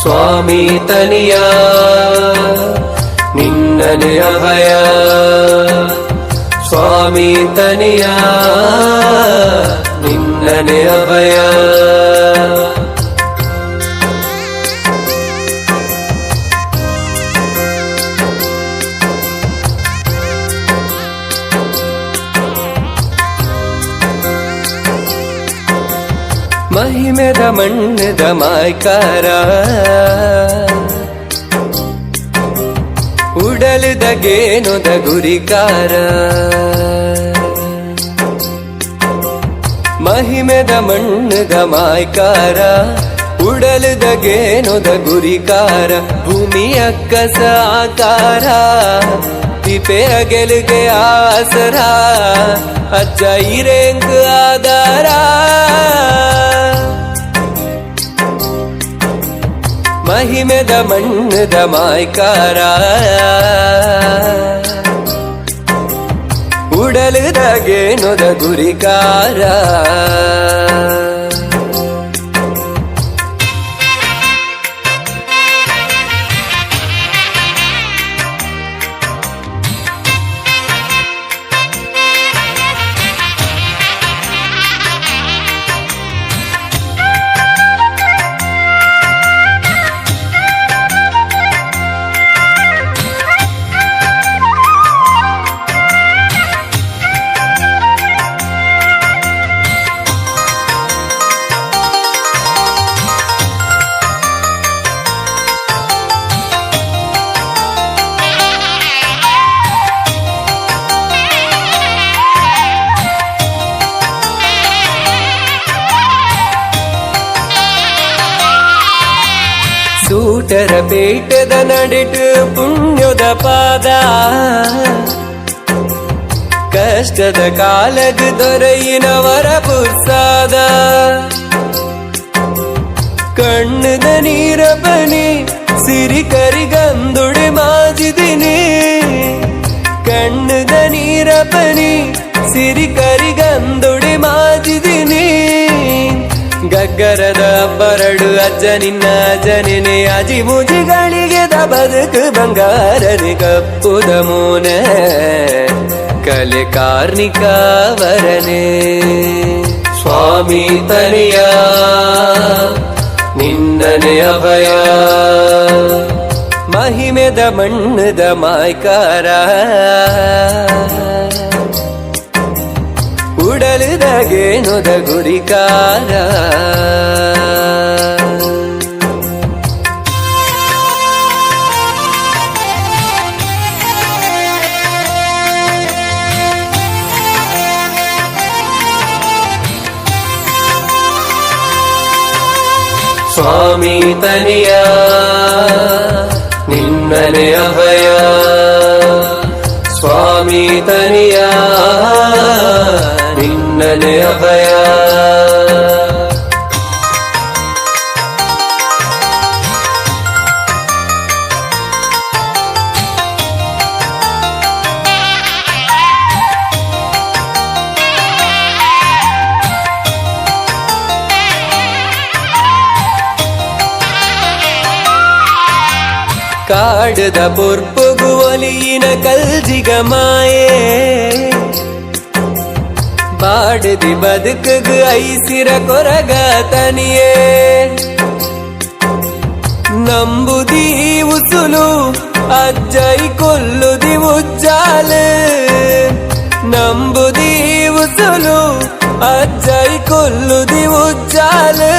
ಸ್ವಾಮಿ ತನಿಯ ನಿನ್ನನೆ ಅಭಯ ಸ್ವಾಮಿ ತನಿಯ ನಿನ್ನನೆ ಅಭಯ ಮಹಿಮೆದ ಮಣ್ಣದ ಮಾಯ್ಕಾರ ಉಡಲದ ಗೇನೊದ ಗುರಿಕಾರ ಮಹಿಮೆದ ಮಣ್ಣದ ಮಾಯ್ಕಾರ ಉಡಲದ ಗೇನೊದ ಗುರಿಕಾರ ಭೂಮಿಯ ಕಸ ಆಕಾರ ತಿಪೆಯ ಗೆಲುಗೆ ಆಸರ ಅಜ್ಜ ಇರೇಂಕ್ ಆಧಾರ ಮಹಿಮೆದ ಮಣ್ಣದ ಮಾಯ್ಕಾರ ಉಡಲದ ಗೇನೊದ ಗುರಿಕಾರ ಸೂಟರ ಪೇಟದ ನಡಿಟು ಪುಣ್ಯದ ಪಾದ ಕಷ್ಟದ ಕಾಲಗ ದೊರೆಯಿನವರ ಪುರ್ಸಾದ ಕಣ್ಣದ ನೀರ ಬನಿ ಸಿರಿ ಕರಿಗಂದುಡಿ ಮಾಜಿದಿನಿ ಕಣ್ಣದ ನೀರ ಬನಿ ಸಿರಿ ಕರಿಗಂದುಡಿ ಮಾಜಿದಿನಿ ಗಗ್ಗರದ ಬರಡು ಅಜ್ಜ ನಿನ್ನ ಜನನೆ ಅಜಿ ಮುಜಿಗಳಿಗೆ ಬದುಕು ಬಂಗಾರನೆ ಕಪ್ಪುದ ಮೂನೆ ಕಲೆ ಕಾರ್ಣಿಕ ವರನೆ ಸ್ವಾಮಿ ತನಿಯ ನಿನ್ನನೆ ಅಭಯ ಮಹಿಮೆದ ಮಣ್ಣದ ಮಾಯ್ಕಾರ ಉಡಲದ ಗೇನೊದ ಗುರಿಕಾರ ಸ್ವಾಮಿ ತನಿಯ ನಿನ್ನನೆ ಅಭಯ ಸ್ವಾಮಿ ತನಿಯ ನಿನ್ನನೆ ಅಭಯ ಕಾಡದ ಪೊರ್ಪುಗು ಒಲಿಯಿನ ಕಲ್ಜಿಗ ಮಾಯೇ ಬಾಡದಿ ಬದುಕಗು ಐಸಿರ ಕೊರಗ ತನಿಯೇ ನಂಬುದಿ ಉಸುಲು ಅಜ್ಜೈ ಕೊಲ್ಲುದಿ ಉಜ್ಜಾಲೆ ನಂಬುದಿ ಉಸುಲು ಅಜ್ಜೈ ಕೊಲ್ಲುದಿ ಉಜ್ಜಾಲೆ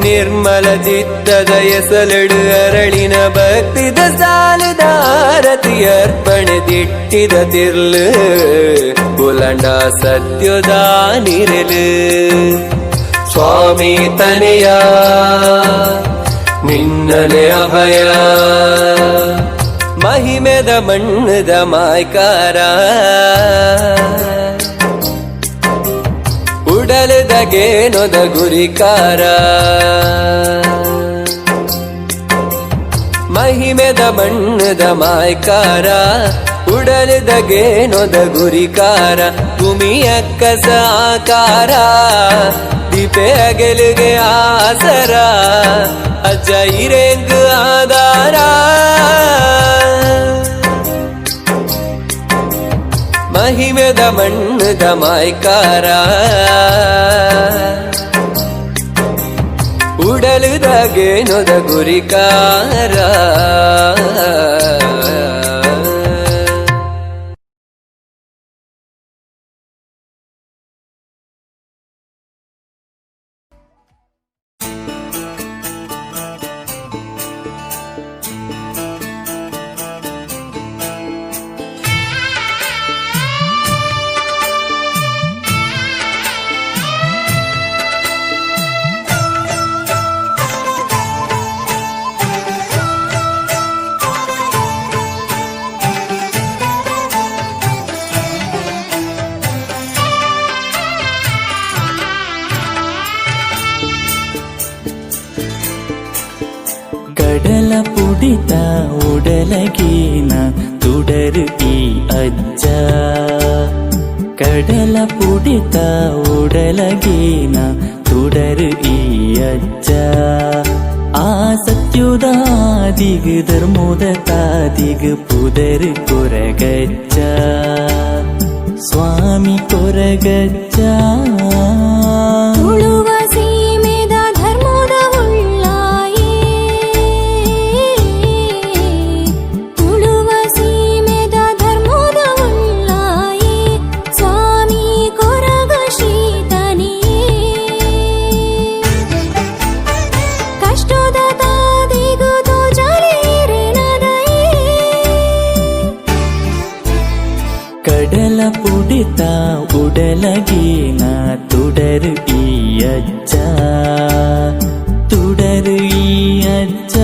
ನಿರ್ಮಲ ಚಿತ್ತದ ಎಸಲಡು ಅರಳಿನ ಭಕ್ತಿದ ಸಾಲದ ಆರತಿ ಅರ್ಪಣೆ ದಿಟ್ಟಿದ ತಿರ್ಲು ಬುಲಂಡ ಸತ್ಯದ ನಿರಲು ಸ್ವಾಮಿ ತನೆಯ ನಿನ್ನನೆ ಅಭಯ ಮಹಿಮೆದ ಮಣ್ಣದ ಮಾಯ್ಕಾರ ಉಡಲದ ಗೇನೊದ ಗುರಿಕಾರ ಮಹಿಮೆದ ಮಣ್ಣದ ಮಾಯ್ಕಾರ ಉಡಲದಗೇನೊದ ಗುರಿಕಾರ ಭೂಮಿಯಕ್ಕಸ ಆಕಾರ ದೀಪೆ ಅಗೆಲಿಗೆ ಆಸರ ಅಜ್ಜ ಇರೆಂಗ್ ಆಧಾರ ಮಹಿಮೆದ ಮಣ್ಣದ ಮಾಯ್ಕಾರ ಉಡಲದಗೇನೊದ ಗುರಿಕಾರ ಕಡಲ ಪುಡಿತ ಉಡಲಗೀನ ತುಡರು ಈ ಅಜ್ಜ ಕಡಲ ಪುಡಿತ ಉಡಲಗೀನ ತುಡರು ಈ ಅಜ್ಜ ಆ ಸತ್ಯುದಾದಿಗ್ ಧರ್ಮೋದ ತಾದಿಗ್ ಪುದರ್ ಕೊರಗಜ್ಜ ಸ್ವಾಮಿ ಕೊರಗಜ್ಜ ತುಳುವ ಸೀಮೆದ ಧರ್ಮದ ಉಳ್ಳಾಯೇ ತುಳುವ ಸೀಮೆದ ಧರ್ಮದ ಉಳ್ಳಾಯೇ ಸ್ವಾಮಿ ಕೊರಗ ಶ್ರೀತನಿಯೇ ಕಷ್ಟದ ತಾದಿಗೂ ತೋಜಲೇರೆನದಯೇ ಕಡಲ ಪುಡಿತ ಉಡಲಗೀನ ತುಡರು ಈ ಅಜ್ಜ ತುಡರು ಈ ಅಜ್ಜ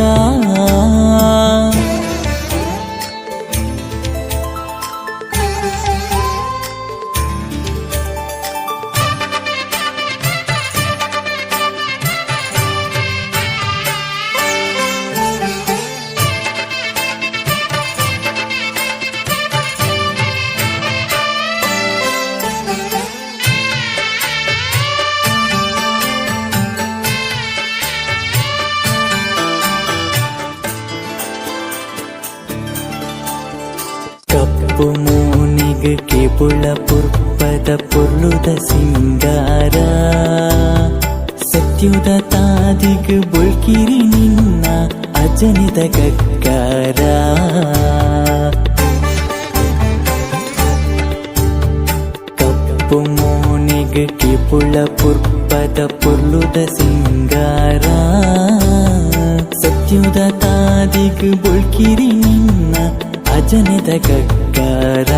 ಕಪ್ಪು ಮೂನಿಗೆ ಕೆಬುಳ ಪುರ್ಪದ ಪೊರ್ಲುದ ಸಿಂಗಾರ ಸತ್ಯುದ ತಾದಿಗ್ ಬೊಳ್ಕಿರಿ ನಿನ್ನ ಅಜನಿದ ಗಗ್ಗಾರ ಕಪ್ಪು ಮೂನಿಗೆ ಕೆಬುಳ ಪುರ್ಪದ ಪೊರ್ಲುದ ಸಿಂಗಾರ ಸತ್ಯುದ ತಾದಿಗ್ ಬೊಳ್ಕಿರಿ ನಿನ್ನ ಅಜನಿದ ಗಗ್ಗಾರ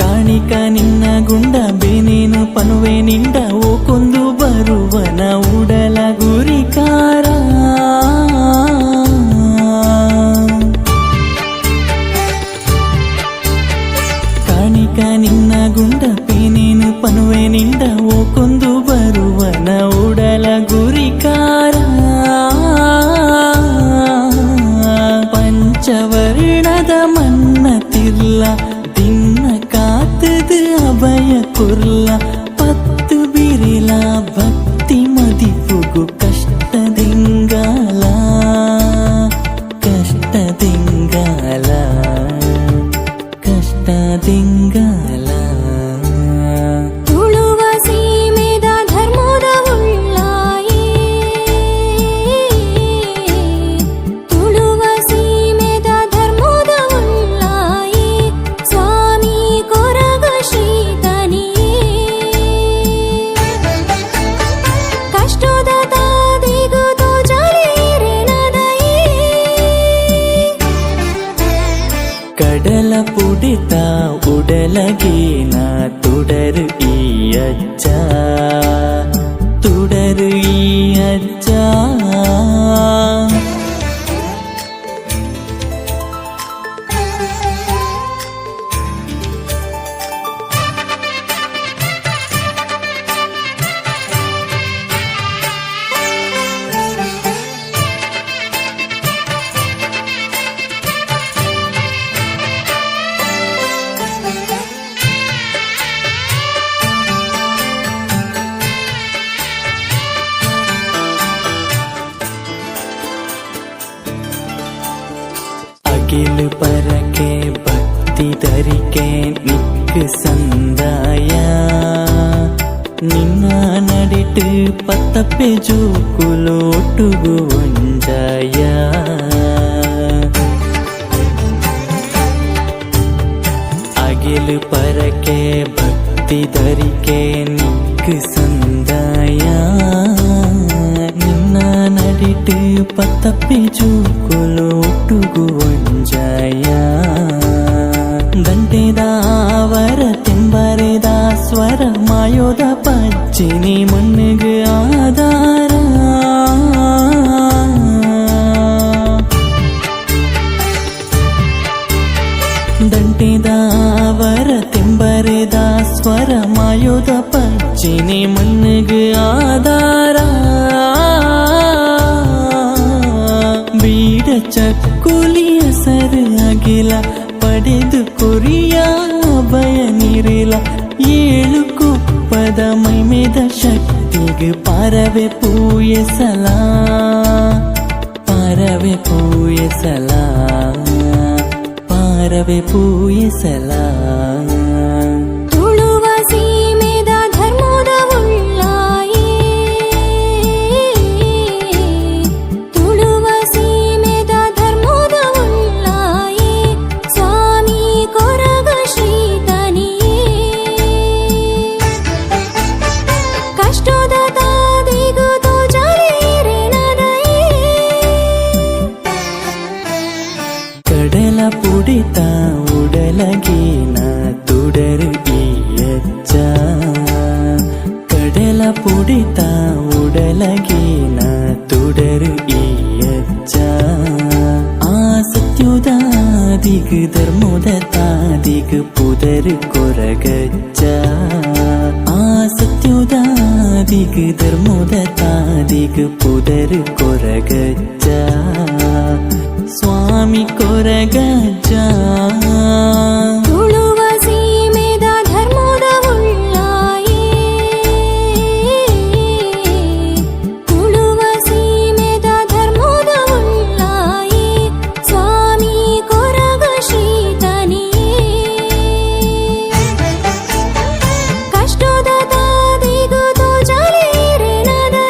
ಕಾಣಿಕ ನಿನ್ನ ಗುಂಡ ಬೇನೇನು ಪನುವೆ ನಿಂಡ ಓ ಕೊಂದು ಬರುವನ ಉಡಲ ಗುರಿಕಾರ ಕಾಣಿಕ ನಿನ್ನ ಗುಂಡ ಬೇನೇನು ಪನುವೆ ನಿಂಡ ಓ ಕೊಂದು ಬರುವನ ಉಡಲ ಗುರಿಕಾರ ಪಂಚವರ್ಣದ ಮನ್ನತಿರ್ಲ ದಿನ್ನ ಕಾತದ ಅಭಯ ಕುರ್ಲ ಪತ್ತು ಬಿರಿಲ ಭಕ್ತಿ ಮದಿಪುಗು ಕಷ್ಟದಿಂಗಾಲ ಕಷ್ಟದಿಂಗಾಲ ಕಷ್ಟದಿಂಗಾಲ ತುಳುವ ಸೀಮೆದ ಧರ್ಮದ ಉಳ್ಳಾಯೇ ತುಳುವ ಸೀಮೆದ ಧರ್ಮದ ಉಳ್ಳಾಯೇ ಸ್ವಾಮಿ ಕೊರಗ ಶ್ರೀತನಿಯೇ ಕಷ್ಟದ ತಾದಿಗೂ ತೋಜಲೇರೆನದಯೇ ಕಡಲ ಪುಡಿತ ಉಡಲಗೀನ ತುಡರು ಈ ಅಜ್ಜ ತುಡರು ಈ ಅಜ್ಜ ಪರಕೆ ನಿಕ್ಕು ಸಂದಾಯ ನಿನ್ನ ನಡಿಟ್ಟು ಪತ್ತಪ್ಪೆ ಜೋಕುಲೋಟುಗು ಒಂಜಾಯ ಅಗಿಲು ಪರಕೆ ಭಕ್ತಿ ಧರಿಕೆ ನಿಕ್ಕು ಸಂದಾಯ ನಿನ್ನ ನಡಿಟ್ಟು ಪತ್ತಪ್ಪೆ ಜೋಕುಲೋಟುಗು ಒಂಜಾಯ ದಂಟೆದಾವರ ತೆಂಬರೆದ ಸ್ವರ ಮಾಯೋದ ಪಜ್ಜಿನಿ ಮಣ್ಣಿಗೆ ಆಧಾರ ದಂಟೆದಾವರ ತೆಂಬರೆದ ಸ್ವರ ಮಾಯೋದ ಪಜ್ಜಿನಿ ಮಣ್ಣಿಗೆ ಆಧಾರ ಬೀಡ ಚಕ್ಕುಲಿಯ ಸರ ಅಗಿಲ ಪಡೆದು ಕೊರಿಯ ಭಯ ನೀರಿಲ್ಲ ಏಳು ಕುಪ್ಪದ ಮೈಮೇದ ಶಕ್ತಿಗೆ ಪಾರವೆ ಪೂಯಸಲ ಪಾರವೆ ಪೂಯಸಲ ಪಾರವೆ ಪೂಯಸಲ ತುಳುವ ಸೀಮೆದ ಧರ್ಮದ ಉಳ್ಳಾಯೇ ತುಳುವ ಸೀಮೆದ ಧರ್ಮದ ಉಳ್ಳಾಯೇ ಸ್ವಾಮಿ ಕೊರಗ ಶ್ರೀತನಿಯೇ ಕಷ್ಟದ ತಾದಿಗೂ ತೋಜಲೇರೆನದಯೇ ಕಡಲ ಪುಡಿತ ಉಡಲಗೀನ ತುಡರು ಈಯಜ್ಜ ಕಡಲ ಪುಡಿತ ಉಡಲಗೀನ ತುಡರು ಈಯಜ್ಜ ಆ ಸತ್ಯುದಾದಿಗ್ ಧರ್ಮದ ತಾದಿಗ್ ಪುದರ್ ಕೊರಗಜ್ಜ ಆ ಸತ್ಯುದಾದಿಗ್ ಧರ್ಮದ ತಾದಿಗ್ ಪುದರ್ ಕೊರಗಜ್ಜ ಸ್ವಾಮಿ ಕೊರಗಜ್ಜ ತುಳುವ ಸೀಮೆದ ಧರ್ಮದ ಉಳ್ಳಾಯೇ ತುಳುವ ಸೀಮೆದ ಧರ್ಮದ ಉಳ್ಳಾಯೇ ಸ್ವಾಮಿ ಕೊರಗ ಶ್ರೀತನಿಯೇ ಕಷ್ಟದ ತಾದಿಗೂ ತೋಜಲೇರೆನದಯೇ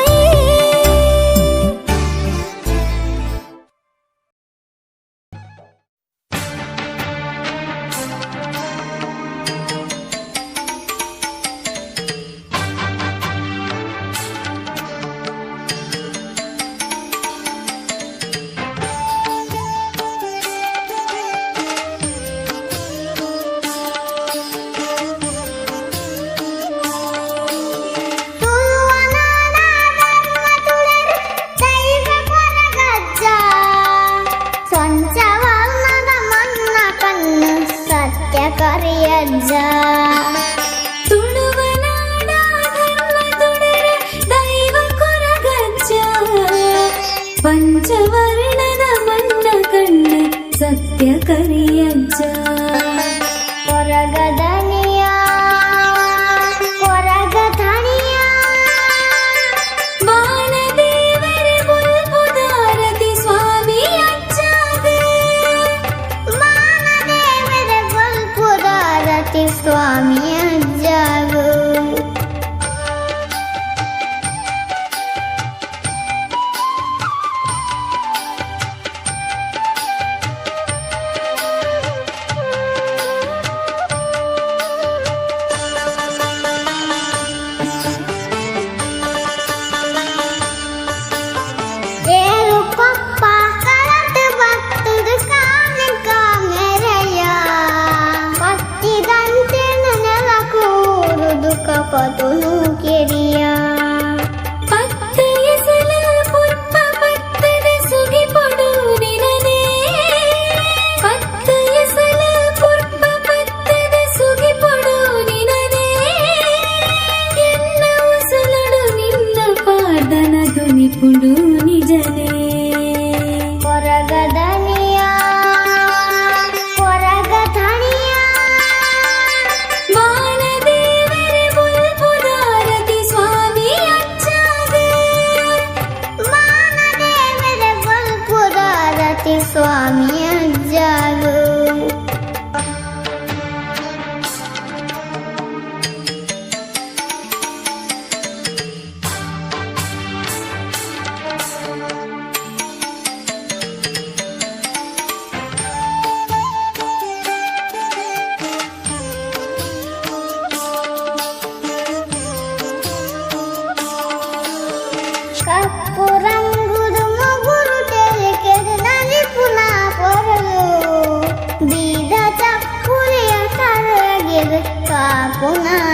ತುಳುವ ನಾಡ ಧರ್ಮ ತುಡರ ದೈವ ಕೊರಗಜ್ಜ ಪಂಚವರ್ಣದ ಮಣ್ಣ ಕಣ್ಣ ಸತ್ಯ ಕರಿಯಜ್ಜ ಕೊರಗದನಿಯ ಕೊರಗಧನಿಯ ಬಾಣದೇವರ ಬುಲ್ಬುದಾರತಿ ಸ್ವಾಮಿ ಅಜ್ಜಾಗೆ ಬಾಣದೇವರ ಬುಲ್ಬುದಾರತಿ ಸ್ವಾಮಿ ಅಜ್ಜಾಗು ಪದುನು ಕೆರಿಯ ಪತ್ತೆಯ ಸಲ ಪುರ್ಪ ಪತ್ತದ ಸುಗಿ ಪಡು ನಿನನೇ ಪತ್ತೆಯ ಸಲ ಪುರ್ಪ ಪತ್ತದ ಸುಗಿ ಪಡು ನಿನನೇ ಎನ್ನ ಉಸಲಡು ನಿನ್ನ ಪಾದನ ಧ್ವನಿ ಪುಡು ನಿಜನೇ ಕೊರಗದನಿಯ ಕೊರಗಧನಿಯ ಬಾಣದೇವರ ಬುಲ್ಬುದಾರತಿ ಸ್ವಾಮಿ ಅಜ್ಜಾಗೆ ಬಾಣದೇವರ ಬುಲ್ಬುದಾರತಿ ಸ್ವಾಮಿ ಅಜ್ಜಾಗು ಪುನಃ